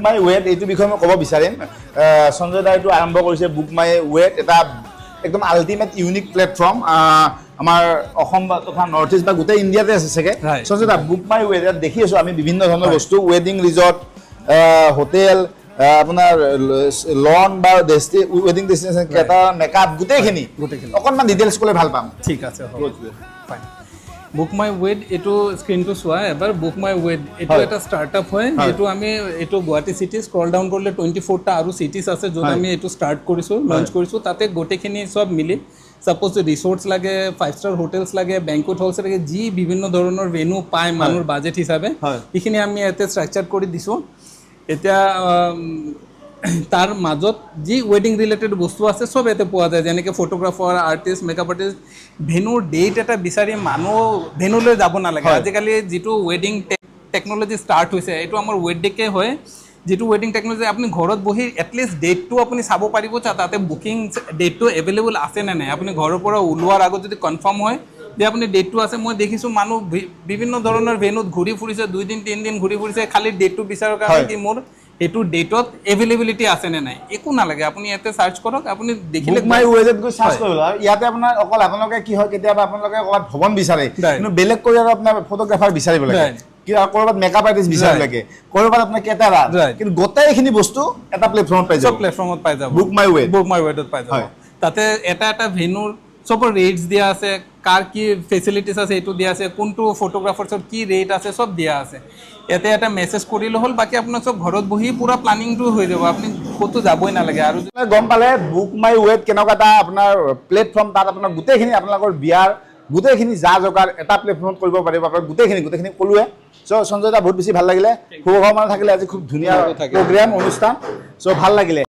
মাই weight এইটো বিষয়ে মই ক'ব বিচাৰিম সঞ্জয় দা এইটো আৰম্ভ কৰিছে বুক মাই ৱেট এটা একদম আল্টিমেট ইউনিক প্লেটফৰ্ম আমাৰ অসম তথা নৰ্থ ইষ্ট বা গোটেই ইণ্ডিয়াতে আছে চাগে সঞ্জয় দা বুক মাই ৱেট দেখি আছো আমি বিভিন্ন ধৰণৰ বস্তু ৱেডিং ৰিজৰ্ট হোটেল আপোনাৰ লন বা ৱেডিং ডেষ্টিনেশ্যন কেটাৰ মেকআপ গোটেইখিনি অকণমান ডিটেইলছ ক'লে ভাল পাম ঠিক আছে ফাইন বুক মাই ৱেড এইটো স্ক্ৰীনটো চোৱা এবাৰ বুক মাই ৱেড এইটো এটা ষ্টাৰ্টআপ হয় যেটো আমি এইটো গুৱাহাটী সিটি স্ক্ৰল ডাউন কৰিলে 24টা আৰু সিটিজ আছে য'ত আমি এইটো ষ্টাৰ্ট কৰিছো লঞ্চ কৰিছো তাতে গোটেইখিনি সব মিলি সাপোজ ৰিসৰ্টস লাগে 5-star হোটেলস লাগে বেংকুৱেট হলস লাগে যি বিভিন্ন ধৰণৰ ভেনু পায় মানুহৰ বাজেট হিচাপে এইখিনি আমি এতে ষ্ট্ৰাকচাৰ কৰি দিছো এতিয়া তাৰ মাজত যি ৱেডিং ৰিলেটেড বস্তু আছে সব এতে পোৱা যায় যেনেকৈ ফটোগ্ৰাফাৰ আৰ্টিষ্ট মেকআপ আৰ্টিষ্ট ভেনুৰ ডেট এটা বিচাৰি মানুহ ভেনুলৈ যাব নালাগে আজিকালি যিটো ৱেডিং টেকনলজি ষ্টাৰ্ট হৈছে এইটো আমাৰ ৱেডিংকে হয় যেটো ৱেডিং টেকনলজি আপুনি ঘৰত বহি এটলিষ্ট ডেটটো আপুনি চাব পাৰিব তাতে বুকিং ডেটটো এভেইলেবল আছে নে নাই আপুনি ঘৰৰ পৰা ওলোৱাৰ আগত যদি কনফাৰ্ম হয় যে আপুনি ডেটটো আছে মই দেখিছো মানুহ বিভিন্ন ধৰণৰ ভেনুত ঘূৰি ফুৰিছে 2 দিন 3 দিন ঘূৰি ফুৰিছে খালি ডেটটো বিচাৰৰ কাৰণে কি মোৰ এটো ডেটত এভেইলেবিলিটি আছে নে নাই একো না লাগে আপুনি এতে সার্চ কৰক আপুনি দেখিলে মাই ৱেজত গৈ সাৰ্চ কৰিলা ইয়াতে আপোনাৰ অকল আপোনালোকে কি হয় কেতিয়াবা আপোনালোকে ক'বাত ভৱন বিচাৰে কিন্তু বেলেগ কৰি আৰু আপোনাৰ ফটোগ্ৰাফাৰ বিচাৰিব লাগে কি কৰবাত মেকআপ আৰ্টিষ্ট বিচাৰিব লাগে কৰবাত আপোনাৰ কেটাৰা কিন্তু গোটেইখিনি বস্তু এটা প্লেটফৰ্মত পাই যাব বুক মাই ৱেডত পাই যাব তাতে এটা ভেনুৰ সব ৰেটস দিয়া আছে কাৰ কি ফেসিলিটিস আছে এটো দিয়া আছে কোনটো ফটোগ্ৰাফাৰছৰ কি ৰেট আছে সব দিয়া আছে এতে এটা মেসেজ কৰিলে হল বাকি আপোনাক সব ঘৰত বহি পুৰা প্ল্যানিংটো হৈ যাব আপুনি কতো যাবই না লাগে আৰু গম পালে বুক মাই ৱেট কেনেকুৱা এটা আপোনাৰ প্লেটফৰ্ম তাত আপোনাৰ গোটেইখিনি আপোনালোকৰ বিয়াৰ গোটেইখিনি যা জগাৰ এটা প্লেটফৰ্মত কৰিব পাৰিব আপোনাৰ গোটেইখিনি কলুৱে সো সঞ্জয় দা বহুত বেছি ভাল লাগিলে শুভকামনা থাকিলে আজি খুব ধুনীয়া প্ৰগ্ৰাম অনুষ্ঠান সো ভাল লাগিলে